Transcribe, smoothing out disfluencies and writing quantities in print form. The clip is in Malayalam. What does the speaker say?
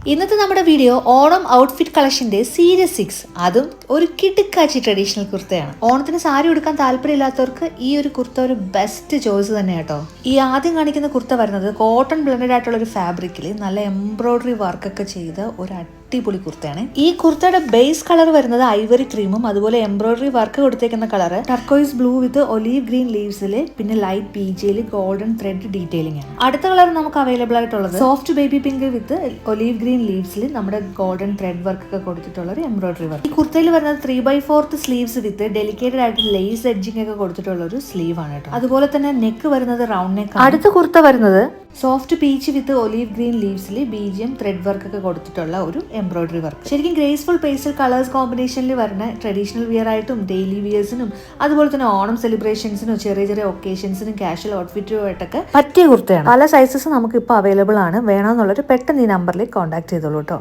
ഇന്നത്തെ നമ്മുടെ വീഡിയോ ഓണം ഔട്ട്ഫിറ്റ് കളക്ഷന്റെ സീരീസ് 6, അതും ഒരു കിടുക്കാച്ചി ട്രഡീഷണൽ കുർത്തയാണ്. ഓണത്തിന് സാരി ഉടുക്കാൻ താല്പര്യമില്ലാത്തവർക്ക് ഈ ഒരു കുർത്ത ഒരു ബെസ്റ്റ് ചോയ്സ് തന്നെ കേട്ടോ. ഈ ആദ്യം കാണിക്കുന്ന കുർത്ത വരുന്നത് കോട്ടൺ ബ്ലെൻഡഡ് ആയിട്ടുള്ള ഒരു ഫാബ്രിക്കിൽ നല്ല എംബ്രോയിഡറി വർക്കൊക്കെ ചെയ്ത ഒരു അടിപൊളി കുർത്തയാണ്. ഈ കുർത്തയുടെ ബേസ് കളർ വരുന്നത് ഐവറി ക്രീമും അതുപോലെ എംബ്രോയിഡറി വർക്ക് കൊടുത്തേക്കുന്ന colour turquoise blue with olive green ലീവ്സിൽ പിന്നെ ലൈറ്റ് പീജിയിൽ ഗോൾഡൻ ത്രെഡ് ഡീറ്റെയിലിംഗ് ആണ്. അടുത്ത കളർ നമുക്ക് അവൈലബിൾ ആയിട്ടുള്ളത് soft baby pink with olive green ലീവ്സിൽ നമ്മുടെ ഗോൾഡൻ ത്രെഡ് വർക്ക് ഒക്കെ കൊടുത്തിട്ടുള്ള ഒരു എംബ്രോയിഡറി വർക്ക്. ഈ കുർത്തയിൽ വരുന്നത് 3/4 സ്ലീവ്സ് വിത്ത് ഡെലിക്കേറ്റഡ് ആയിട്ട് ലേസ് എഡ്ജിംഗ് ഒക്കെ കൊടുത്തിട്ടുള്ള ഒരു സ്ലീവ് ആണ് കേട്ടോ. അതുപോലെ തന്നെ നെക്ക് വരുന്നത് റൗണ്ട് നെക്ക്. അടുത്ത കുർത്ത വരുന്നത് soft peach with olive green ലീവ്സിൽ ബീജിയം ത്രെഡ് വർക്ക് ഒക്കെ കൊടുത്തിട്ടുള്ള ഒരു എംബ്രോയിഡറി വർക്ക്. ശരിക്കും ഗ്രേസ്ഫുൾ പേസ്റ്റൽ കളേഴ്സ് കോമ്പിനേഷനിൽ വരുന്ന ട്രഡീഷണൽ വിയർ ആയിട്ടും ഡെയിലി വിയേഴ്സിനും അതുപോലെ തന്നെ ഓണം സെലിബ്രേഷൻസിനും ചെറിയ ചെറിയ ഒക്കേഷൻസിനും കാഷ്വൽ ഔട്ട്ഫിറ്റും ആയിട്ടൊക്കെ പറ്റിയ കുർത്തയാണ്. പല സൈസസ് നമുക്ക് ഇപ്പോൾ അവൈലബിൾ ആണ്. വേണമെന്നുള്ളൊരു പെട്ടെന്ന് ഈ നമ്പറിൽ കോൺടാക്ട് ചെയ്തോളൂ കേട്ടോ.